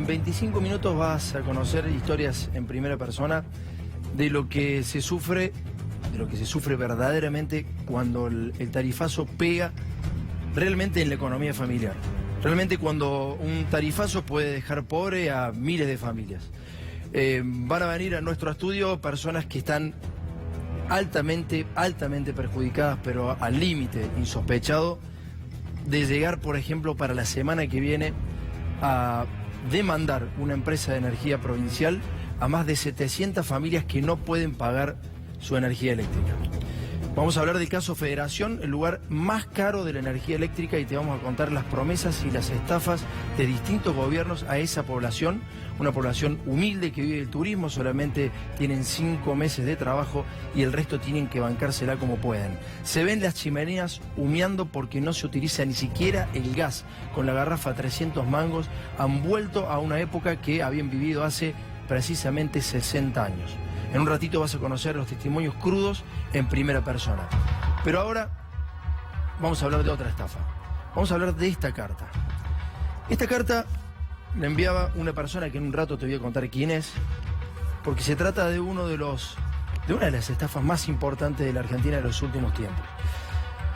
25 minutos vas a conocer historias en primera persona de lo que se sufre, verdaderamente cuando el tarifazo pega realmente en la economía familiar. Realmente cuando un tarifazo puede dejar pobre a miles de familias. Van a venir a nuestro estudio personas que están altamente perjudicadas, pero al límite insospechado de llegar, por ejemplo, para la semana que viene a demandar una empresa de energía provincial a más de 700 familias que no pueden pagar su energía eléctrica. Vamos a hablar del caso Federación, el lugar más caro de la energía eléctrica, y te vamos a contar las promesas y las estafas de distintos gobiernos a esa población, una población humilde que vive del turismo, solamente tienen 5 meses de trabajo y el resto tienen que bancársela como pueden. Se ven las chimeneas humeando porque no se utiliza ni siquiera el gas, con la garrafa 300 mangos, han vuelto a una época que habían vivido hace precisamente 60 años. En un ratito vas a conocer los testimonios crudos en primera persona. Pero ahora vamos a hablar de otra estafa. Vamos a hablar de esta carta. Esta carta la enviaba una persona que en un rato te voy a contar quién es, porque se trata de una de las estafas más importantes de la Argentina de los últimos tiempos.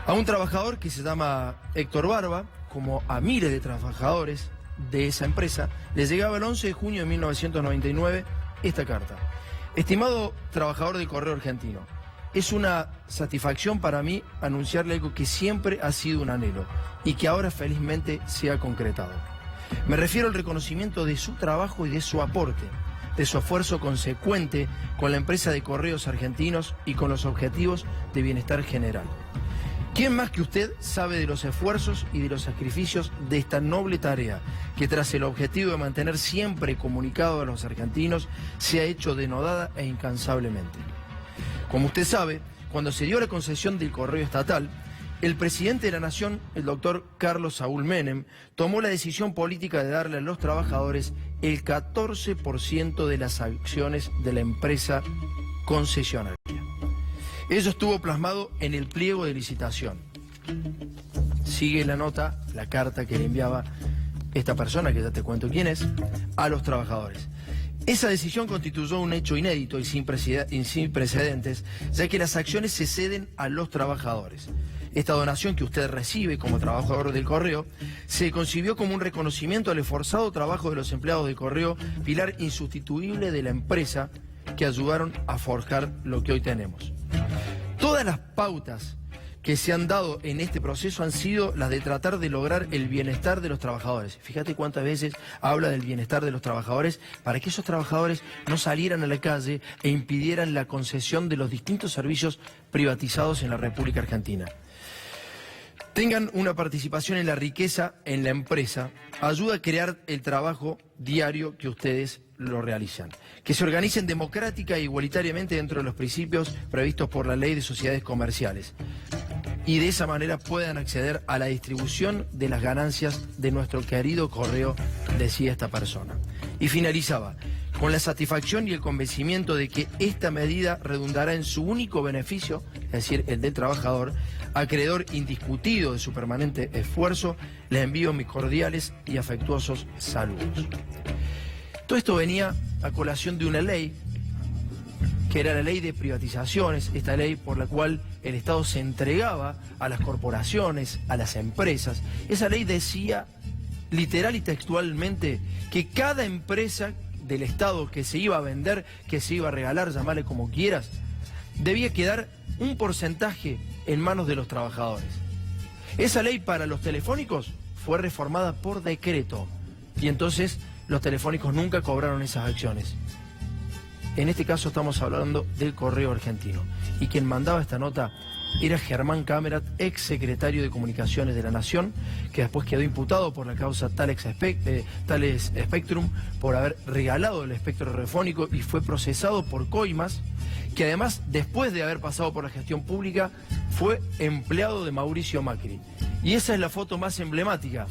A un trabajador que se llama Héctor Barba, como a miles de trabajadores de esa empresa, le llegaba el 11 de junio de 1999 esta carta. Estimado trabajador del Correo Argentino, es una satisfacción para mí anunciarle algo que siempre ha sido un anhelo y que ahora felizmente se ha concretado. Me refiero al reconocimiento de su trabajo y de su aporte, de su esfuerzo consecuente con la empresa de Correos Argentinos y con los objetivos de bienestar general. ¿Quién más que usted sabe de los esfuerzos y de los sacrificios de esta noble tarea que, tras el objetivo de mantener siempre comunicado a los argentinos, se ha hecho denodada e incansablemente? Como usted sabe, cuando se dio la concesión del correo estatal, el presidente de la Nación, el doctor Carlos Saúl Menem, tomó la decisión política de darle a los trabajadores el 14% de las acciones de la empresa concesionaria. Eso estuvo plasmado en el pliego de licitación. Sigue la nota, la carta que le enviaba esta persona, que ya te cuento quién es, a los trabajadores. Esa decisión constituyó un hecho inédito y sin precedentes, ya que las acciones se ceden a los trabajadores. Esta donación que usted recibe como trabajador del Correo se concibió como un reconocimiento al esforzado trabajo de los empleados de Correo, pilar insustituible de la empresa que ayudaron a forjar lo que hoy tenemos. Todas las pautas que se han dado en este proceso han sido las de tratar de lograr el bienestar de los trabajadores. Fíjate cuántas veces habla del bienestar de los trabajadores para que esos trabajadores no salieran a la calle e impidieran la concesión de los distintos servicios privatizados en la República Argentina. Tengan una participación en la riqueza en la empresa, ayuda a crear el trabajo diario que ustedes lo realizan. Que se organicen democrática e igualitariamente dentro de los principios previstos por la Ley de Sociedades Comerciales. Y de esa manera puedan acceder a la distribución de las ganancias de nuestro querido Correo, decía esta persona. Y finalizaba con la satisfacción y el convencimiento de que esta medida redundará en su único beneficio, es decir, el del trabajador, acreedor indiscutido de su permanente esfuerzo. Les envío mis cordiales y afectuosos saludos. Todo esto venía a colación de una ley, que era la ley de privatizaciones, esta ley por la cual el Estado se entregaba a las corporaciones, a las empresas. Esa ley decía literal y textualmente que cada empresa del Estado que se iba a vender, que se iba a regalar, llamarle como quieras, debía quedar un porcentaje en manos de los trabajadores. Esa ley para los telefónicos fue reformada por decreto y entonces los telefónicos nunca cobraron esas acciones. En este caso estamos hablando del Correo Argentino y quien mandaba esta nota era Germán Camerat, ex secretario de Comunicaciones de la Nación, que después quedó imputado por la causa Thales Spectrum por haber regalado el espectro radiofónico y fue procesado por Coimas, que además, después de haber pasado por la gestión pública, fue empleado de Mauricio Macri. Y esa es la foto más emblemática.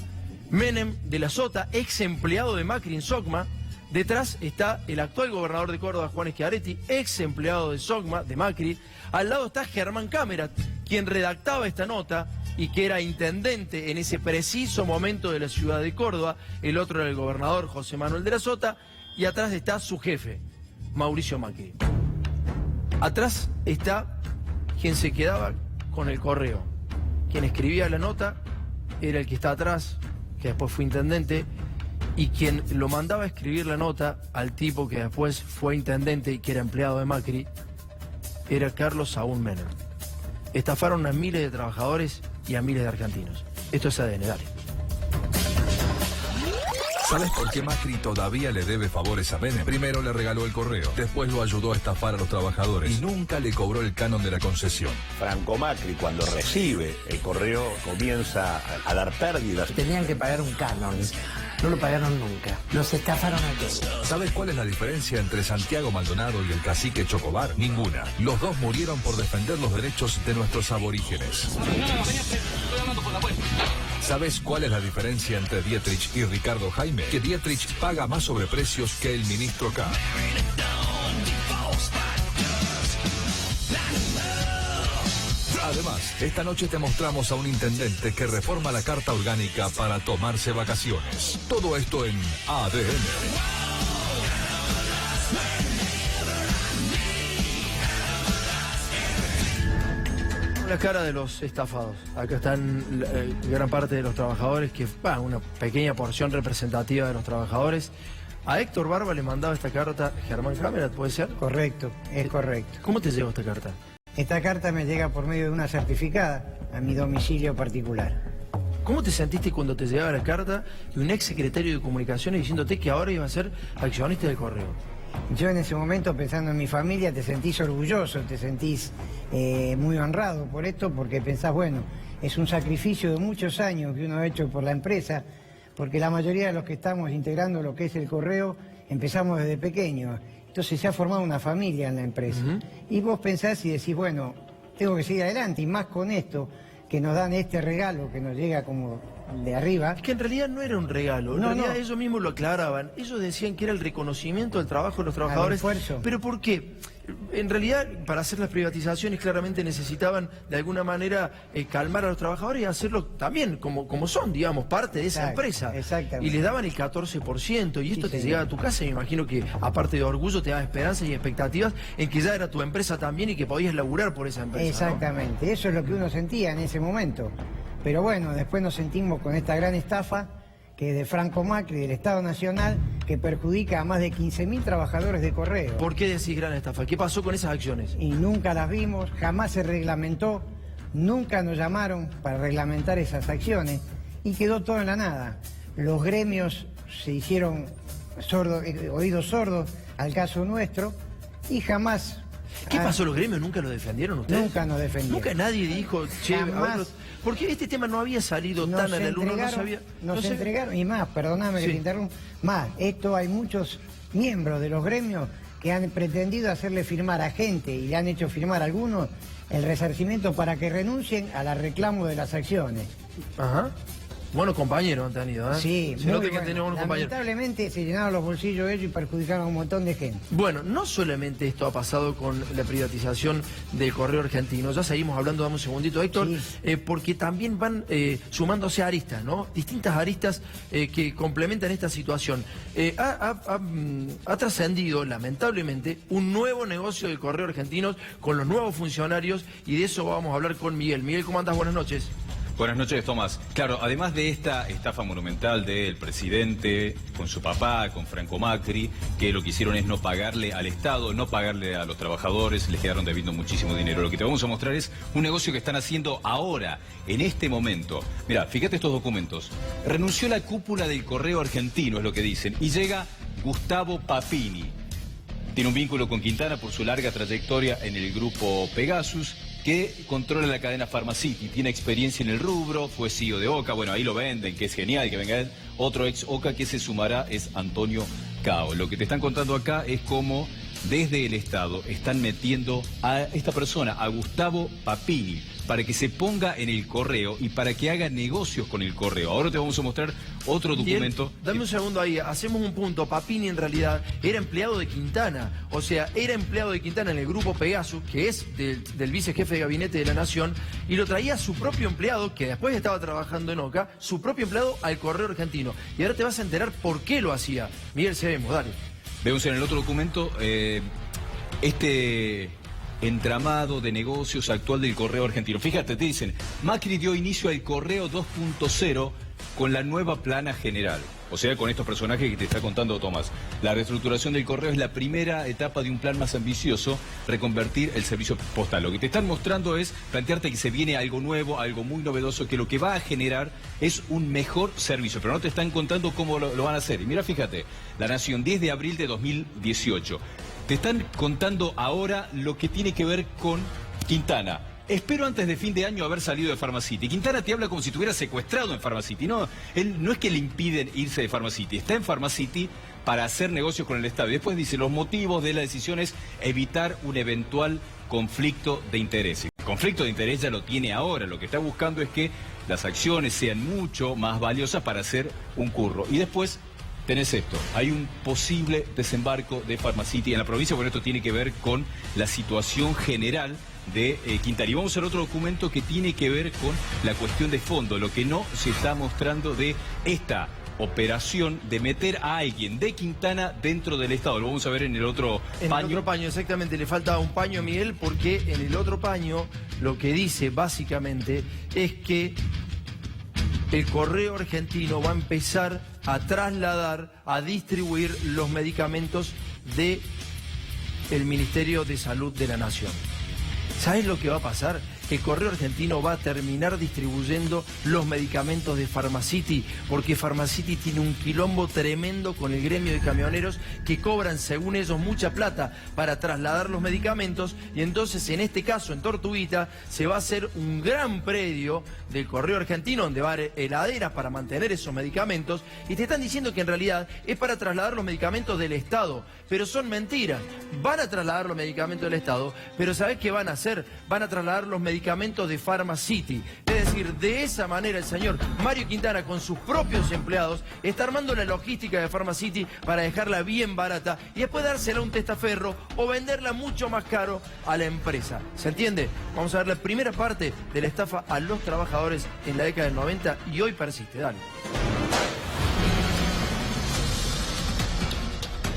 Menem de la Sota, ex empleado de Macri en SOCMA. Detrás está el actual gobernador de Córdoba, Juan Schiaretti, ex empleado de SOCMA, de Macri. Al lado está Germán Camerat, quien redactaba esta nota y que era intendente en ese preciso momento de la ciudad de Córdoba, el otro era el gobernador José Manuel de la Sota, y atrás está su jefe, Mauricio Macri. Atrás está quien se quedaba con el correo. Quien escribía la nota era el que está atrás, que después fue intendente, y quien lo mandaba a escribir la nota al tipo que después fue intendente y que era empleado de Macri, era Carlos Saúl Menem. Estafaron a miles de trabajadores y a miles de argentinos. Esto es ADN, dale. ¿Sabes por qué Macri todavía le debe favores a Menem? Primero le regaló el correo, después lo ayudó a estafar a los trabajadores y nunca le cobró el canon de la concesión. Franco Macri, cuando recibe el correo, comienza a dar pérdidas. Tenían que pagar un canon. No lo pagaron nunca. Los estafaron a todos. ¿Sabes cuál es la diferencia entre Santiago Maldonado y el cacique Chocobar? Ninguna. Los dos murieron por defender los derechos de nuestros aborígenes. ¿Sabes cuál es la diferencia entre Dietrich y Ricardo Jaime? Que Dietrich paga más sobreprecios que el ministro K. Además, esta noche te mostramos a un intendente que reforma la Carta Orgánica para tomarse vacaciones. Todo esto en ADN. La cara de los estafados. Acá están gran parte de los trabajadores, una pequeña porción representativa de los trabajadores. A Héctor Barba le mandaba esta carta Germán Cámara, ¿puede ser? Correcto, es correcto. ¿Cómo te llegó esta carta? Esta carta me llega por medio de una certificada a mi domicilio particular. ¿Cómo te sentiste cuando te llegaba la carta de un ex secretario de Comunicaciones diciéndote que ahora iba a ser accionista del Correo? Yo en ese momento, pensando en mi familia, te sentís orgulloso, te sentís muy honrado por esto, porque pensás, bueno, es un sacrificio de muchos años que uno ha hecho por la empresa, porque la mayoría de los que estamos integrando lo que es el Correo, empezamos desde pequeños. Entonces se ha formado una familia en la empresa. Y vos pensás y decís, bueno, tengo que seguir adelante, y más con esto, que nos dan este regalo que nos llega como de arriba. Es que en realidad no era un regalo, en realidad ellos mismos lo aclaraban. Ellos decían que era el reconocimiento del trabajo de los trabajadores. Esfuerzo. ¿Pero por qué? En realidad, para hacer las privatizaciones claramente necesitaban de alguna manera calmar a los trabajadores y hacerlo también como son, digamos, parte de esa empresa. Exactamente. Y les daban el 14%, y esto te llegaba a tu casa, y me imagino que aparte de orgullo te daba esperanzas y expectativas en que ya era tu empresa también y que podías laburar por esa empresa. Exactamente, ¿no? Eso es lo que uno sentía en ese momento. Pero bueno, después nos sentimos con esta gran estafa que es de Franco Macri, del Estado Nacional, que perjudica a más de 15.000 trabajadores de Correo. ¿Por qué decís gran estafa? ¿Qué pasó con esas acciones? Y nunca las vimos, jamás se reglamentó, nunca nos llamaron para reglamentar esas acciones y quedó todo en la nada. Los gremios se hicieron oídos sordos al caso nuestro y jamás... ¿Qué pasó? ¿Los gremios nunca lo defendieron ustedes? Nunca nos defendieron. Nunca nadie dijo, che, Jamás. porque este tema no había salido tan a la luz, no sabía. Nos entregaron, y más, perdóname que te interrumpa, más, esto hay muchos miembros de los gremios que han pretendido hacerle firmar a gente y le han hecho firmar a algunos el resarcimiento para que renuncien a la reclamo de las acciones. Ajá. Buenos compañeros han tenido, ¿eh? Sí, se nota que han tenido buenos compañeros. Lamentablemente se llenaron los bolsillos ellos y perjudicaron a un montón de gente. Bueno, no solamente esto ha pasado con la privatización del Correo Argentino, ya seguimos hablando, dame un segundito, Héctor, porque también van sumándose aristas, ¿no? Distintas aristas que complementan esta situación. Ha trascendido, lamentablemente, un nuevo negocio del Correo Argentino con los nuevos funcionarios, y de eso vamos a hablar con Miguel. Miguel, ¿cómo andás? Buenas noches. Buenas noches, Tomás. Claro, además de esta estafa monumental del presidente con su papá, con Franco Macri, que lo que hicieron es no pagarle al Estado, no pagarle a los trabajadores, les quedaron debiendo muchísimo dinero. Lo que te vamos a mostrar es un negocio que están haciendo ahora, en este momento. Mira, fíjate estos documentos. Renunció la cúpula del Correo Argentino, es lo que dicen, y llega Gustavo Papini. Tiene un vínculo con Quintana por su larga trayectoria en el grupo Pegasus, que controla la cadena Pharmacity, tiene experiencia en el rubro, fue CEO de Oca, bueno, ahí lo venden, que es genial que venga él. Otro ex Oca que se sumará es Antonio Cao. Lo que te están contando acá es cómo desde el Estado están metiendo a esta persona, a Gustavo Papini, para que se ponga en el correo y para que haga negocios con el correo. Ahora te vamos a mostrar otro documento. Dame un segundo ahí, hacemos un punto. Papini en realidad era empleado de Quintana, o sea, era empleado de Quintana en el grupo Pegasus, que es del vicejefe de gabinete de la Nación, y lo traía su propio empleado, que después estaba trabajando en OCA, su propio empleado al Correo Argentino. Y ahora te vas a enterar por qué lo hacía. Miguel, seguimos, dale. Vemos en el otro documento este entramado de negocios actual del Correo Argentino. Fíjate, te dicen, Macri dio inicio al Correo 2.0 con la nueva plana general. O sea, con estos personajes que te está contando Tomás. La reestructuración del correo es la primera etapa de un plan más ambicioso, reconvertir el servicio postal. Lo que te están mostrando es plantearte que se viene algo nuevo, algo muy novedoso, que lo que va a generar es un mejor servicio. Pero no te están contando cómo lo van a hacer. Y mira, fíjate, La Nación, 10 de abril de 2018. Te están contando ahora lo que tiene que ver con Quintana. Espero antes de fin de año haber salido de Pharmacity. Quintana te habla como si estuviera secuestrado en Pharmacity. No, él no es que le impiden irse de Pharmacity. Está en Pharmacity para hacer negocios con el Estado. Y después dice, los motivos de la decisión es evitar un eventual conflicto de intereses. El conflicto de interés ya lo tiene ahora. Lo que está buscando es que las acciones sean mucho más valiosas para hacer un curro. Y después tenés esto, hay un posible desembarco de Pharmacity en la provincia, porque esto tiene que ver con la situación general de Quintana. Y vamos a ver otro documento que tiene que ver con la cuestión de fondo, lo que no se está mostrando de esta operación de meter a alguien de Quintana dentro del Estado. Lo vamos a ver en el otro paño. En el otro paño, exactamente. Le falta un paño, Miguel, porque en el otro paño lo que dice básicamente es que el Correo Argentino va a empezar a trasladar, a distribuir los medicamentos del Ministerio de Salud de la Nación. ¿Sabes lo que va a pasar? El Correo Argentino va a terminar distribuyendo los medicamentos de Pharmacity, porque Pharmacity tiene un quilombo tremendo con el gremio de camioneros que cobran, según ellos, mucha plata para trasladar los medicamentos, y entonces en este caso, en Tortuguita, se va a hacer un gran predio del Correo Argentino donde va a haber heladeras para mantener esos medicamentos, y te están diciendo que en realidad es para trasladar los medicamentos del Estado, pero son mentiras. Van a trasladar los medicamentos del Estado, pero ¿sabés qué van a hacer? Van a trasladar los medicamentos de Pharmacity. Es decir, de esa manera el señor Mario Quintana, con sus propios empleados, está armando la logística de Pharmacity para dejarla bien barata y después dársela a un testaferro o venderla mucho más caro a la empresa. ¿Se entiende? Vamos a ver la primera parte de la estafa a los trabajadores en la década del 90 y hoy persiste. Dale.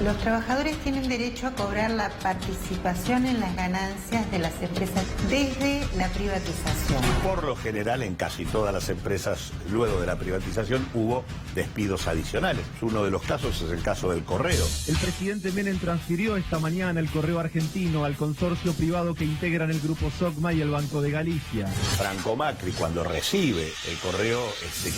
Los trabajadores tienen derecho a cobrar la participación en las ganancias de las empresas desde la privatización. Por lo general, en casi todas las empresas, luego de la privatización, hubo despidos adicionales. Uno de los casos es el caso del Correo. El presidente Menem transfirió esta mañana el Correo Argentino al consorcio privado que integran el Grupo Sogma y el Banco de Galicia. Franco Macri, cuando recibe el Correo,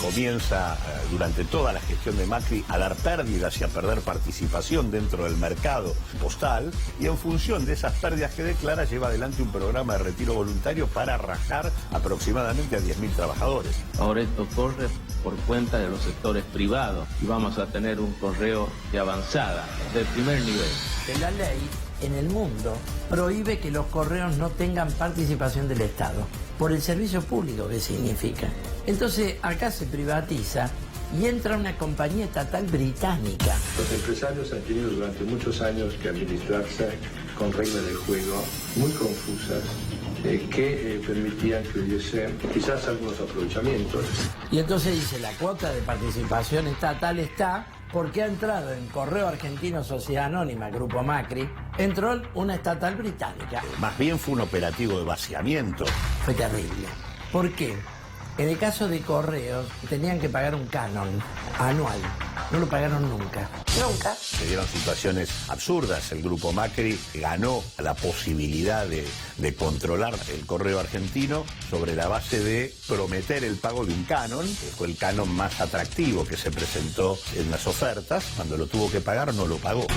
comienza durante toda la gestión de Macri a dar pérdidas y a perder participación dentro del mercado postal, y en función de esas pérdidas que declara, lleva adelante un programa de retiro voluntario para rajar aproximadamente a 10.000 trabajadores. Ahora esto corre por cuenta de los sectores privados y vamos a tener un correo de avanzada, de primer nivel. La ley en el mundo prohíbe que los correos no tengan participación del Estado, por el servicio público que significa. Entonces acá se privatiza y entra una compañía estatal británica. Los empresarios han tenido durante muchos años que administrarse con reglas de juego muy confusas que permitían que hubiese quizás algunos aprovechamientos. Y entonces dice, la cuota de participación estatal está porque ha entrado en Correo Argentino Sociedad Anónima, Grupo Macri, entró una estatal británica. Más bien fue un operativo de vaciamiento. Fue terrible. ¿Por qué? En el caso de Correos, tenían que pagar un canon anual. No lo pagaron nunca. Nunca. Se dieron situaciones absurdas. El Grupo Macri ganó la posibilidad de controlar el Correo Argentino sobre la base de prometer el pago de un canon, que fue el canon más atractivo que se presentó en las ofertas. Cuando lo tuvo que pagar, no lo pagó.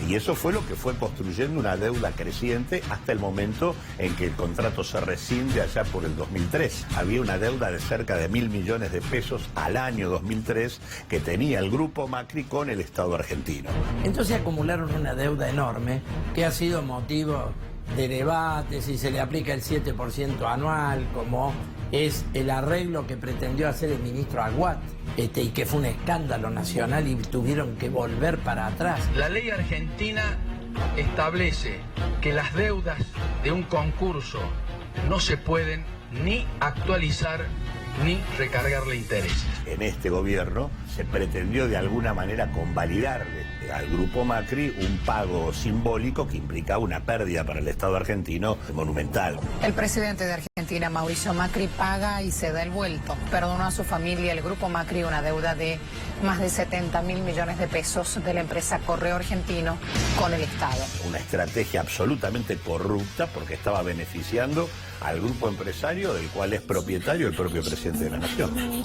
Y eso fue lo que fue construyendo una deuda creciente hasta el momento en que el contrato se rescinde allá por el 2003. Había una deuda de cerca de 1.000 millones de pesos al año 2003 que tenía tenía el grupo Macri con el Estado argentino. Entonces acumularon una deuda enorme que ha sido motivo de debate si se le aplica el 7% anual, como es el arreglo que pretendió hacer el ministro Aguat, y que fue un escándalo nacional y tuvieron que volver para atrás. La ley argentina establece que las deudas de un concurso no se pueden ni actualizar ni recargarle intereses. En este gobierno se pretendió de alguna manera convalidarle al grupo Macri un pago simbólico que implicaba una pérdida para el Estado argentino monumental. El presidente de Argentina, Mauricio Macri, paga y se da el vuelto. Perdonó a su familia, el grupo Macri, una deuda de más de 70.000 millones de pesos de la empresa Correo Argentino con el Estado. Una estrategia absolutamente corrupta porque estaba beneficiando al grupo empresario del cual es propietario el propio presidente de la Nación.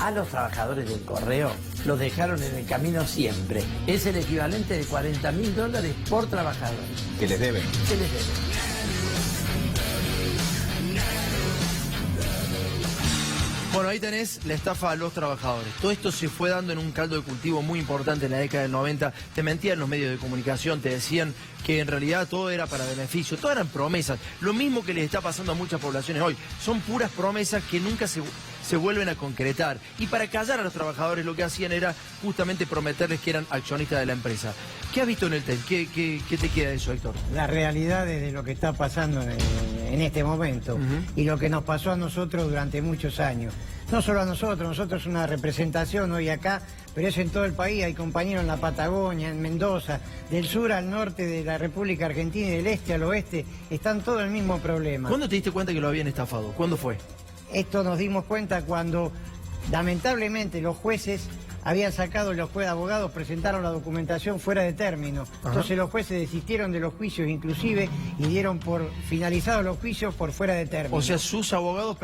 A los trabajadores del correo los dejaron en el camino siempre. Es el equivalente de $40.000 por trabajador. Que les deben. ¿Qué les deben? Bueno, ahí tenés la estafa a los trabajadores. Todo esto se fue dando en un caldo de cultivo muy importante en la década del 90. Te mentían los medios de comunicación, te decían que en realidad todo era para beneficio, todo eran promesas. Lo mismo que les está pasando a muchas poblaciones hoy. Son puras promesas que nunca se vuelven a concretar. Y para callar a los trabajadores lo que hacían era justamente prometerles que eran accionistas de la empresa. ¿Qué has visto en el TEL? ¿Qué te queda de eso, Héctor? La realidad de lo que está pasando en este momento y lo que nos pasó a nosotros durante muchos años. No solo a nosotros una representación hoy acá, pero es en todo el país. Hay compañeros en la Patagonia, en Mendoza, del sur al norte de la República Argentina y del este al oeste, están todo el mismo problema. ¿Cuándo te diste cuenta que lo habían estafado? ¿Cuándo fue? Esto nos dimos cuenta cuando, lamentablemente, los jueces habían sacado, los abogados presentaron la documentación fuera de término. Entonces los jueces desistieron de los juicios inclusive y dieron por finalizados los juicios por fuera de término. O sea, sus abogados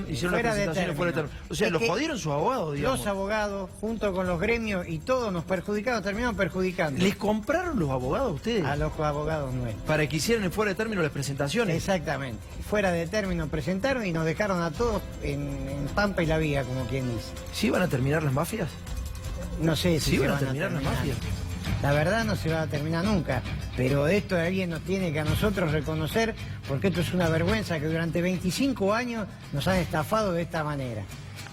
hicieron las presentaciones fuera de término. O sea, los jodieron sus abogados, digamos. Los abogados, junto con los gremios y todos nos perjudicaron, terminaron perjudicando. ¿Les compraron los abogados a ustedes? A los abogados nuestros. Para que hicieran en fuera de término las presentaciones. Exactamente. Fuera de término presentaron y nos dejaron a todos en Pampa y la Vía, como quien dice. ¿Sí van a terminar las mafias? No sé si ¿Sí se van a terminar las mafias? La verdad no se va a terminar nunca, pero de esto alguien nos tiene que a nosotros reconocer, porque esto es una vergüenza que durante 25 años nos han estafado de esta manera.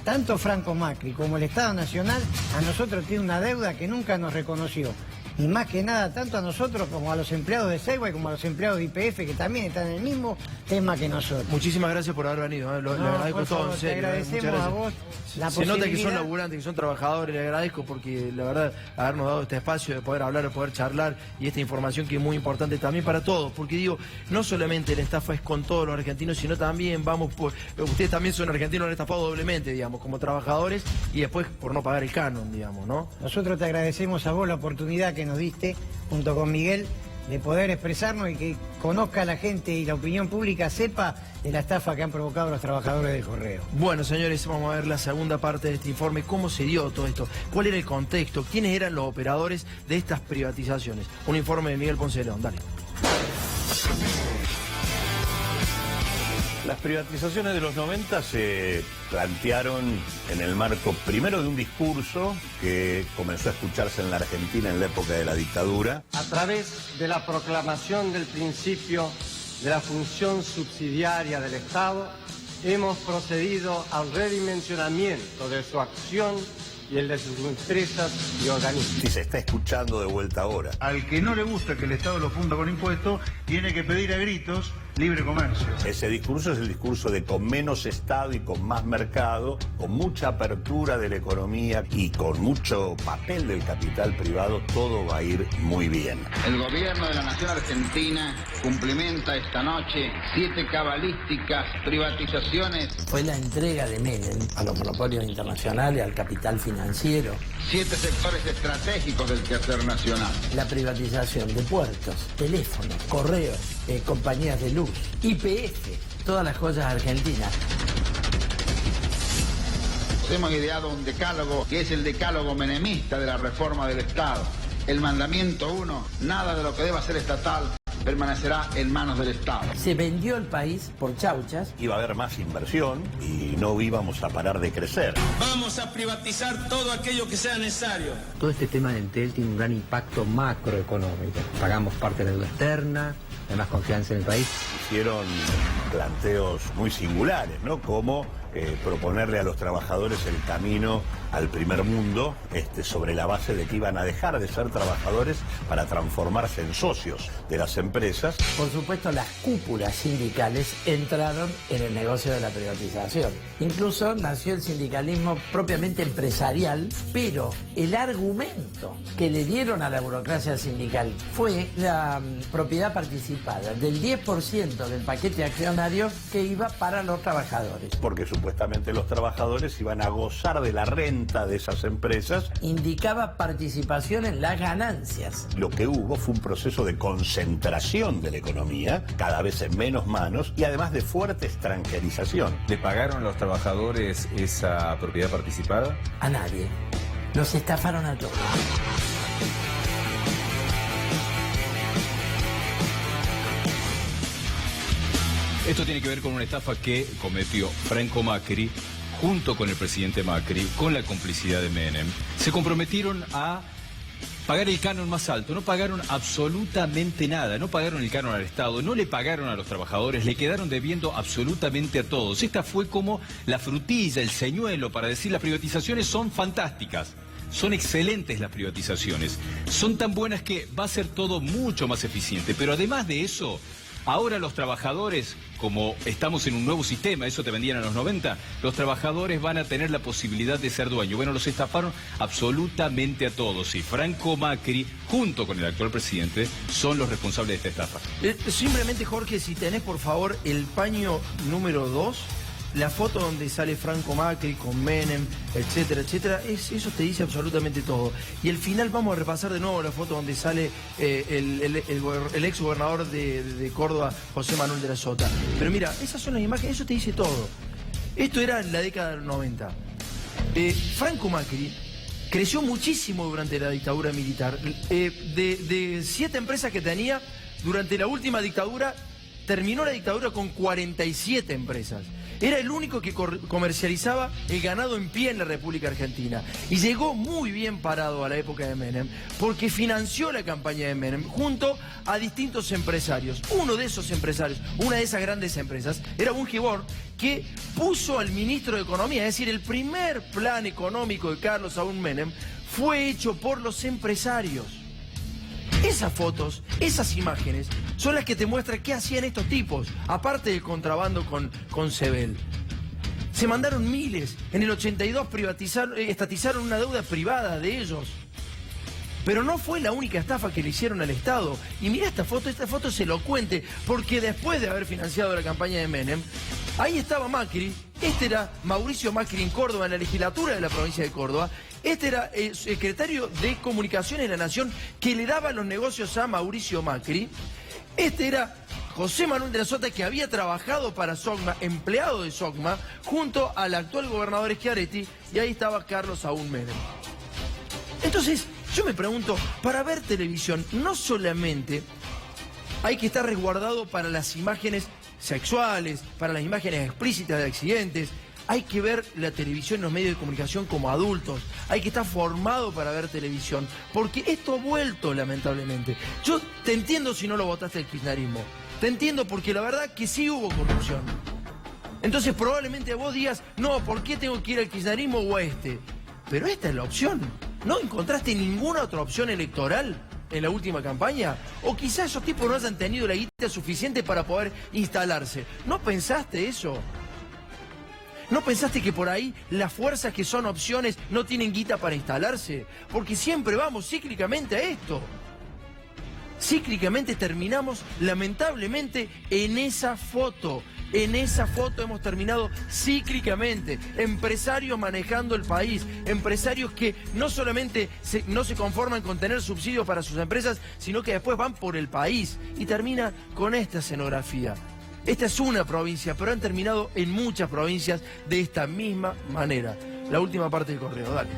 Tanto Franco Macri como el Estado Nacional a nosotros tiene una deuda que nunca nos reconoció. Y más que nada, tanto a nosotros como a los empleados de Segway, como a los empleados de YPF, que también están en el mismo tema que nosotros. Muchísimas gracias por haber venido, le agradezco todo, en serio. Te agradecemos a vos la Se nota que son posibilidad. laburantes, que son trabajadores, le agradezco porque la verdad habernos dado este espacio de poder hablar, de poder charlar y esta información que es muy importante también para todos, porque digo, no solamente la estafa es con todos los argentinos, sino también ustedes también son argentinos, han estafado doblemente, digamos, como trabajadores y después por no pagar el canon, digamos, ¿no? Nosotros te agradecemos a vos la oportunidad que nos diste, junto con Miguel, de poder expresarnos y que conozca la gente y la opinión pública sepa de la estafa que han provocado los trabajadores del correo. Bueno, señores, vamos a ver la segunda parte de este informe. ¿Cómo se dio todo esto? ¿Cuál era el contexto? ¿Quiénes eran los operadores de estas privatizaciones? Un informe de Miguel Ponce de León. Dale. Las privatizaciones de los 90 se plantearon en el marco primero de un discurso que comenzó a escucharse en la Argentina en la época de la dictadura. A través de la proclamación del principio de la función subsidiaria del Estado, hemos procedido al redimensionamiento de su acción y el de sus empresas y organismos. Y se está escuchando de vuelta ahora. Al que no le gusta que el Estado lo funda con impuestos, tiene que pedir a gritos libre comercio. Ese discurso es el discurso de con menos Estado y con más mercado, con mucha apertura de la economía y con mucho papel del capital privado, todo va a ir muy bien. El gobierno de la Nación Argentina cumplimenta esta noche 7 cabalísticas privatizaciones. Fue la entrega de Menem a los monopolios internacionales, al capital financiero. 7 sectores estratégicos del quehacer nacional. La privatización de puertos, teléfonos, correos, compañías de luz, YPF, todas las cosas argentinas. Hemos ideado un decálogo que es el decálogo menemista de la reforma del Estado. El mandamiento 1, nada de lo que deba ser estatal permanecerá en manos del Estado. Se vendió el país por chauchas. Iba a haber más inversión y no íbamos a parar de crecer. Vamos a privatizar todo aquello que sea necesario. Todo este tema del TEL tiene un gran impacto macroeconómico. Pagamos parte de la deuda externa, hay más confianza en el país. Hicieron planteos muy singulares, ¿no? Como proponerle a los trabajadores el camino al primer mundo, sobre la base de que iban a dejar de ser trabajadores para transformarse en socios de las empresas. Por supuesto, las cúpulas sindicales entraron en el negocio de la privatización. Incluso nació el sindicalismo propiamente empresarial, pero el argumento que le dieron a la burocracia sindical fue la propiedad participada del 10% del paquete accionario que iba para los trabajadores. Porque supuestamente los trabajadores iban a gozar de la renta de esas empresas. Indicaba participación en las ganancias. Lo que hubo fue un proceso de concentración de la economía, cada vez en menos manos y además de fuerte extranjerización. ¿Le pagaron a los trabajadores esa propiedad participada? A nadie. Los estafaron a todos. Esto tiene que ver con una estafa que cometió Franco Macri junto con el presidente Macri, con la complicidad de Menem. Se comprometieron a pagar el canon más alto, no pagaron absolutamente nada, no pagaron el canon al Estado, no le pagaron a los trabajadores, le quedaron debiendo absolutamente a todos. Esta fue como la frutilla, el señuelo para decir las privatizaciones son fantásticas. Son excelentes las privatizaciones, son tan buenas que va a ser todo mucho más eficiente, pero además de eso, ahora los trabajadores, como estamos en un nuevo sistema, eso te vendían a los 90, los trabajadores van a tener la posibilidad de ser dueños. Bueno, los estafaron absolutamente a todos y Franco Macri, junto con el actual presidente, son los responsables de esta estafa. Simplemente, Jorge, si tenés por favor el paño número 2, la foto donde sale Franco Macri con Menem, etcétera, etcétera, eso te dice absolutamente todo. Y al final vamos a repasar de nuevo la foto donde sale el ex gobernador de Córdoba, José Manuel de la Sota. Pero mira, esas son las imágenes, eso te dice todo. Esto era en la década del 90. Franco Macri creció muchísimo durante la dictadura militar. De 7 empresas que tenía, durante la última dictadura, terminó la dictadura con 47 empresas. Era el único que comercializaba el ganado en pie en la República Argentina. Y llegó muy bien parado a la época de Menem, porque financió la campaña de Menem junto a distintos empresarios. Uno de esos empresarios, una de esas grandes empresas, era Bungibor, que puso al ministro de Economía, es decir, el primer plan económico de Carlos Saúl Menem fue hecho por los empresarios. Esas fotos, esas imágenes, son las que te muestran qué hacían estos tipos, aparte del contrabando con Sebel. Se mandaron miles, en el 82 estatizaron una deuda privada de ellos. Pero no fue la única estafa que le hicieron al Estado. Y mira esta foto es elocuente, porque después de haber financiado la campaña de Menem, ahí estaba Macri, este era Mauricio Macri en Córdoba, en la legislatura de la provincia de Córdoba, este era el secretario de Comunicaciones de la Nación que le daba los negocios a Mauricio Macri, este era José Manuel de la Sota, que había trabajado para Sogma, empleado de Sogma, junto al actual gobernador Schiaretti, y ahí estaba Carlos Saúl Menem. Entonces, yo me pregunto, para ver televisión, no solamente hay que estar resguardado para las imágenes sexuales, para las imágenes explícitas de accidentes, hay que ver la televisión en los medios de comunicación como adultos, hay que estar formado para ver televisión, porque esto ha vuelto lamentablemente. Yo te entiendo si no lo votaste el kirchnerismo, te entiendo porque la verdad que sí hubo corrupción. Entonces probablemente vos digas, no, ¿por qué tengo que ir al kirchnerismo o a este? Pero esta es la opción. ¿No encontraste ninguna otra opción electoral en la última campaña? O quizás esos tipos no hayan tenido la guita suficiente para poder instalarse. ¿No pensaste eso? ¿No pensaste que por ahí las fuerzas que son opciones no tienen guita para instalarse? Porque siempre vamos cíclicamente a esto. Cíclicamente terminamos, lamentablemente, en esa foto. En esa foto hemos terminado cíclicamente. Empresarios manejando el país. Empresarios que no solamente no se conforman con tener subsidios para sus empresas, sino que después van por el país. Y termina con esta escenografía. Esta es una provincia, pero han terminado en muchas provincias de esta misma manera. La última parte del correo, dale.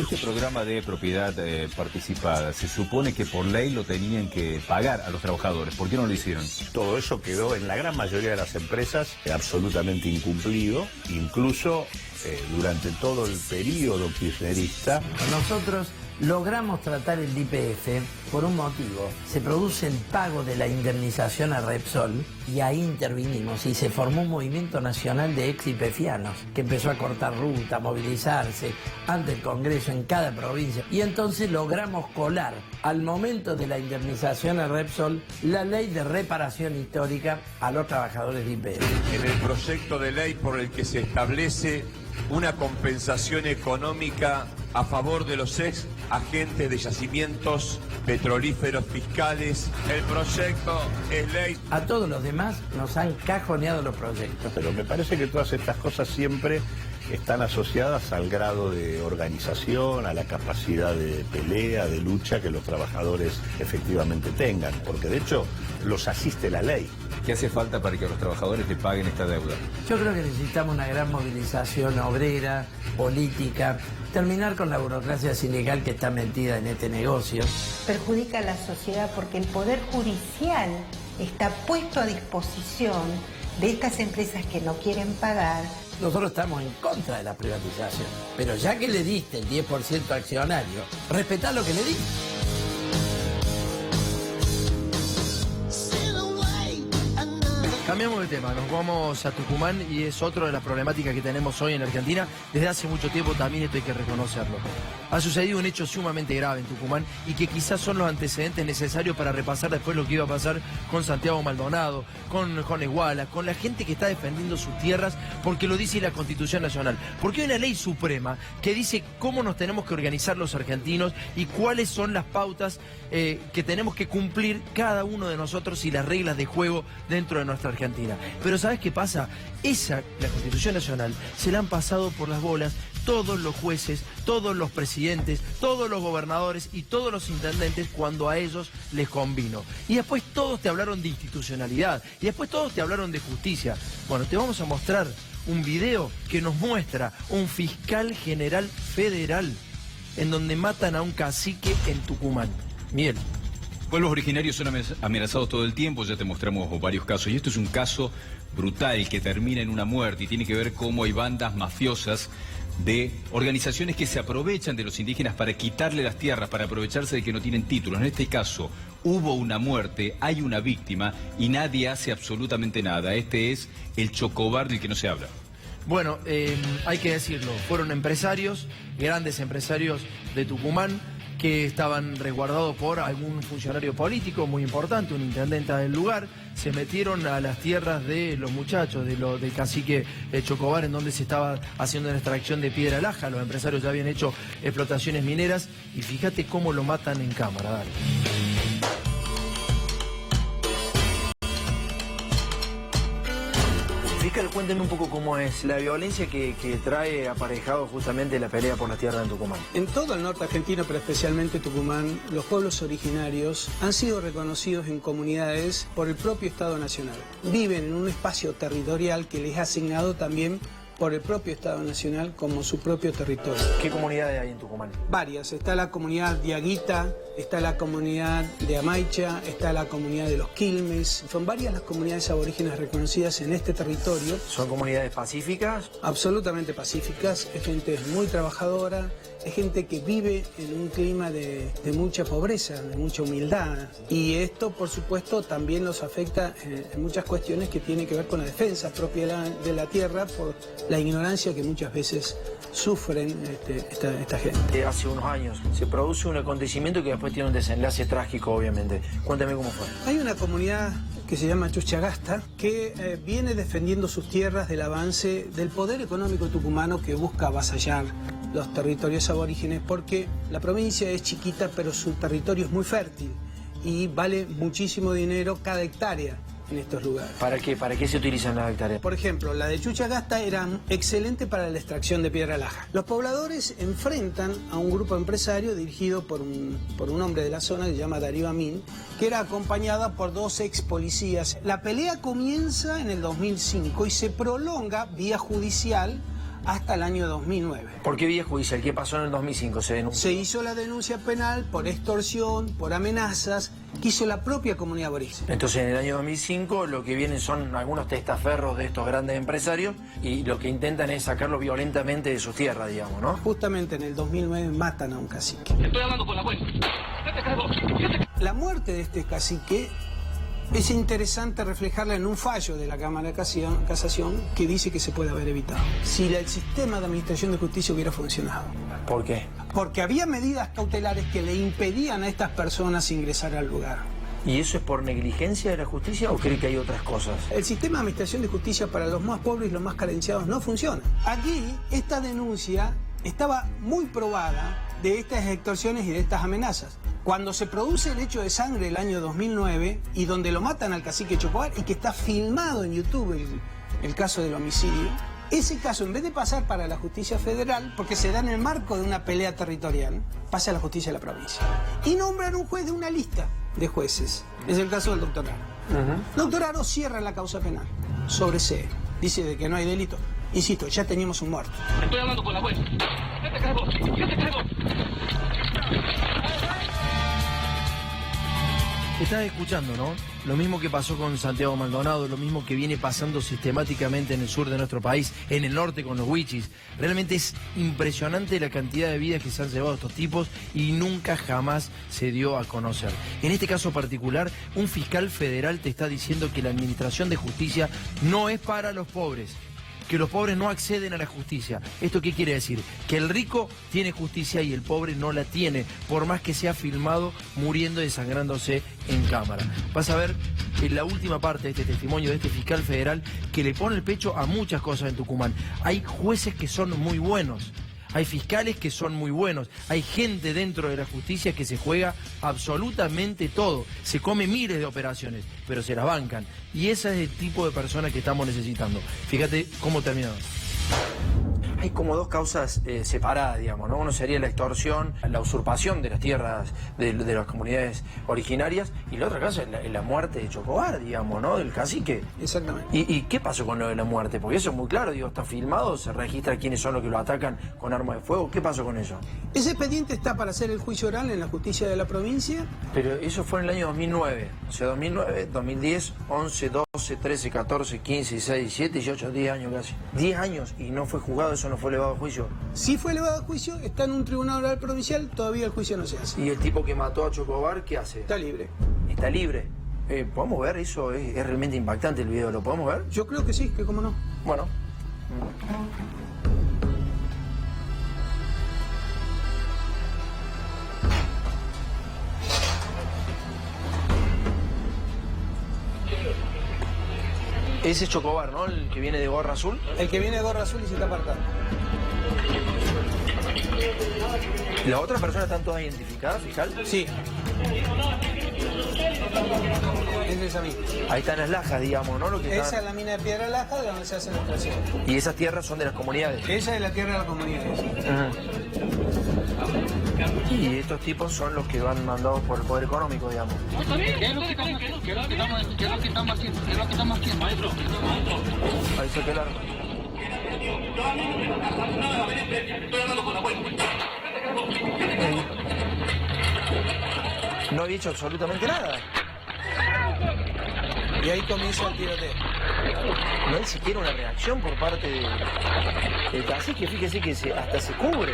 Este programa de propiedad participada, se supone que por ley lo tenían que pagar a los trabajadores. ¿Por qué no lo hicieron? Todo eso quedó en la gran mayoría de las empresas absolutamente incumplido, incluso durante todo el periodo kirchnerista. Nosotros logramos tratar el YPF por un motivo. Se produce el pago de la indemnización a Repsol y ahí intervinimos y se formó un movimiento nacional de ex YPFianos que empezó a cortar ruta, a movilizarse ante el Congreso en cada provincia. Y entonces logramos colar al momento de la indemnización a Repsol la ley de reparación histórica a los trabajadores de YPF. En el proyecto de ley por el que se establece una compensación económica a favor de los ex agentes de yacimientos petrolíferos fiscales. El proyecto es ley. A todos los demás nos han cajoneado los proyectos. Pero me parece que todas estas cosas siempre están asociadas al grado de organización, a la capacidad de pelea, de lucha que los trabajadores efectivamente tengan, porque de hecho los asiste la ley. ¿Qué hace falta para que los trabajadores le paguen esta deuda? Yo creo que necesitamos una gran movilización obrera, política, terminar con la burocracia sindical que está metida en este negocio. Perjudica a la sociedad porque el Poder Judicial está puesto a disposición de estas empresas que no quieren pagar. Nosotros estamos en contra de la privatización, pero ya que le diste el 10% accionario, respetá lo que le diste. Cambiamos de tema, nos vamos a Tucumán y es otra de las problemáticas que tenemos hoy en Argentina. Desde hace mucho tiempo también esto hay que reconocerlo. Ha sucedido un hecho sumamente grave en Tucumán y que quizás son los antecedentes necesarios para repasar después lo que iba a pasar con Santiago Maldonado, con Iguala, con la gente que está defendiendo sus tierras porque lo dice la Constitución Nacional. Porque hay una ley suprema que dice cómo nos tenemos que organizar los argentinos y cuáles son las pautas que tenemos que cumplir cada uno de nosotros y las reglas de juego dentro de nuestra Argentina. Pero ¿sabes qué pasa? La Constitución Nacional, se la han pasado por las bolas todos los jueces, todos los presidentes, todos los gobernadores y todos los intendentes cuando a ellos les convino. Y después todos te hablaron de institucionalidad, y después todos te hablaron de justicia. Bueno, te vamos a mostrar un video que nos muestra un fiscal general federal en donde matan a un cacique en Tucumán. Miguel. Pueblos originarios son amenazados todo el tiempo, ya te mostramos varios casos, y esto es un caso brutal que termina en una muerte y tiene que ver cómo hay bandas mafiosas de organizaciones que se aprovechan de los indígenas para quitarle las tierras, para aprovecharse de que no tienen títulos. En este caso hubo una muerte, hay una víctima y nadie hace absolutamente nada. Este es el Chocobar del que no se habla. Bueno, hay que decirlo, fueron empresarios, grandes empresarios de Tucumán, que estaban resguardados por algún funcionario político muy importante, un intendente del lugar. Se metieron a las tierras de los muchachos, del cacique Chocobar, en donde se estaba haciendo una extracción de piedra laja. Los empresarios ya habían hecho explotaciones mineras y fíjate cómo lo matan en cámara. Dale. Fiscal, cuéntenme un poco cómo es la violencia que trae aparejado justamente la pelea por las tierras en Tucumán. En todo el norte argentino, pero especialmente Tucumán, los pueblos originarios han sido reconocidos en comunidades por el propio Estado Nacional. Viven en un espacio territorial que les ha asignado también por el propio Estado Nacional como su propio territorio. ¿Qué comunidades hay en Tucumán? Varias. Está la comunidad de Aguita, está la comunidad de Amaicha, está la comunidad de los Quilmes. Son varias las comunidades aborígenes reconocidas en este territorio. ¿Son comunidades pacíficas? Absolutamente pacíficas. Es gente muy trabajadora, es gente que vive en un clima de mucha pobreza, de mucha humildad. Y esto, por supuesto, también los afecta en muchas cuestiones que tienen que ver con la defensa propia de la tierra por la ignorancia que muchas veces sufren esta gente. Hace unos años se produce un acontecimiento que después tiene un desenlace trágico, obviamente. Cuéntame cómo fue. Hay una comunidad que se llama Chuchagasta, que viene defendiendo sus tierras del avance del poder económico tucumano que busca avasallar los territorios aborígenes, porque la provincia es chiquita, pero su territorio es muy fértil y vale muchísimo dinero cada hectárea en estos lugares. ¿Para qué? ¿Para qué se utilizan las hectáreas? Por ejemplo, la de Chuchagasta era excelente para la extracción de piedra laja. Los pobladores enfrentan a un grupo empresario dirigido por un hombre de la zona que se llama Darío Amin, que era acompañada por 2 ex policías. La pelea comienza en el 2005 y se prolonga vía judicial hasta el año 2009. ¿Por qué vía judicial? ¿Qué pasó en el 2005? Se hizo la denuncia penal por extorsión, por amenazas, que hizo la propia comunidad aborigen. Entonces en el año 2005 lo que vienen son algunos testaferros de estos grandes empresarios y lo que intentan es sacarlos violentamente de sus tierras, digamos, ¿no? Justamente en el 2009 matan a un cacique. Estoy hablando con la jueza. La muerte de este cacique es interesante reflejarla en un fallo de la Cámara de Casación que dice que se puede haber evitado si el sistema de administración de justicia hubiera funcionado. ¿Por qué? Porque había medidas cautelares que le impedían a estas personas ingresar al lugar. ¿Y eso es por negligencia de la justicia o cree que hay otras cosas? El sistema de administración de justicia para los más pobres y los más carenciados no funciona. Aquí, esta denuncia estaba muy probada de estas extorsiones y de estas amenazas. Cuando se produce el hecho de sangre el año 2009 y donde lo matan al cacique Chocobar y que está filmado en YouTube el caso del homicidio, ese caso, en vez de pasar para la justicia federal, porque se da en el marco de una pelea territorial, pasa a la justicia de la provincia. Y nombran un juez de una lista de jueces. Es el caso del doctor Aro. Doctor Aro cierra la causa penal sobre C. Dice de que no hay delito. Insisto, ya teníamos un muerto. Estoy hablando con la jueza. ¿Qué te cargo? ¿Qué te cargo? Estás escuchando, ¿no? Lo mismo que pasó con Santiago Maldonado, lo mismo que viene pasando sistemáticamente en el sur de nuestro país, en el norte con los huichis. Realmente es impresionante la cantidad de vidas que se han llevado estos tipos y nunca jamás se dio a conocer. En este caso particular, un fiscal federal te está diciendo que la administración de justicia no es para los pobres, que los pobres no acceden a la justicia. ¿Esto qué quiere decir? Que el rico tiene justicia y el pobre no la tiene, por más que sea filmado muriendo y desangrándose en cámara. Vas a ver en la última parte de este testimonio de este fiscal federal que le pone el pecho a muchas cosas en Tucumán. Hay jueces que son muy buenos. Hay fiscales que son muy buenos, hay gente dentro de la justicia que se juega absolutamente todo, se come miles de operaciones, pero se las bancan. Y ese es el tipo de persona que estamos necesitando. Fíjate cómo terminó. Hay como dos causas separadas, digamos, ¿no? Uno sería la extorsión, la usurpación de las tierras de las comunidades originarias, y la otra causa es la muerte de Chocobar, digamos, ¿no? Del cacique. Exactamente. ¿Y qué pasó con lo de la muerte? Porque eso es muy claro, digo, está filmado, se registra quiénes son los que lo atacan con armas de fuego. ¿Qué pasó con eso? Ese expediente está para hacer el juicio oral en la justicia de la provincia. Pero eso fue en el año 2009, o sea, 2009, 2010, 11, 12, 13, 14, 15, 16, 17, 18, 10 años casi. 10 años y no fue juzgado, eso no fue elevado a juicio. Sí fue elevado a juicio, está en un tribunal oral provincial, todavía el juicio no se hace. ¿Y el tipo que mató a Chocobar, qué hace? Está libre. Está libre. ¿Podemos ver eso? Es realmente impactante el video, ¿lo podemos ver? Yo creo que sí, que cómo no. Bueno. Ese es Chocobar, ¿no? El que viene de gorra azul. El que viene de gorra azul y se está apartando. ¿Las otras personas están todas identificadas, fiscal? Sí. Es esa misma. Ahí están las lajas, digamos, ¿no? Esa es la mina de piedra laja de donde se hace la extracción. ¿Y esas tierras son de las comunidades? Esa es la tierra de las comunidades. Y estos tipos son los que van mandados por el poder económico, digamos. ¿Qué es lo que estamos haciendo, maestro? Ahí se queda. No he dicho absolutamente nada. Y ahí comienza el tiroteo. No hay siquiera una reacción por parte del cacique, fíjese que hasta se cubre.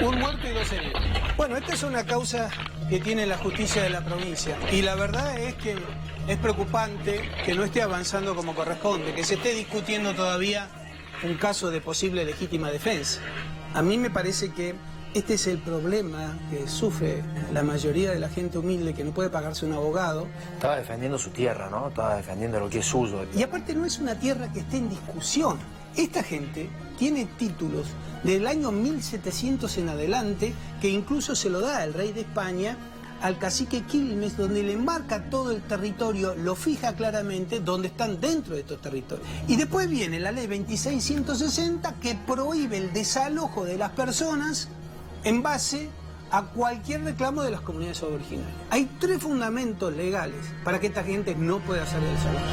Un muerto y 2 heridos. Bueno, esta es una causa que tiene la justicia de la provincia. Y la verdad es que es preocupante que no esté avanzando como corresponde, que se esté discutiendo todavía un caso de posible legítima defensa. A mí me parece que este es el problema que sufre la mayoría de la gente humilde que no puede pagarse un abogado. Estaba defendiendo su tierra, ¿no? Estaba defendiendo lo que es suyo. Y aparte no es una tierra que esté en discusión. Esta gente tiene títulos del año 1700 en adelante, que incluso se lo da el rey de España al cacique Quilmes, donde le marca todo el territorio, lo fija claramente donde están dentro de estos territorios. Y después viene la ley 2660 que prohíbe el desalojo de las personas en base a cualquier reclamo de las comunidades originarias. Hay 3 fundamentos legales para que esta gente no pueda hacer el desalojo.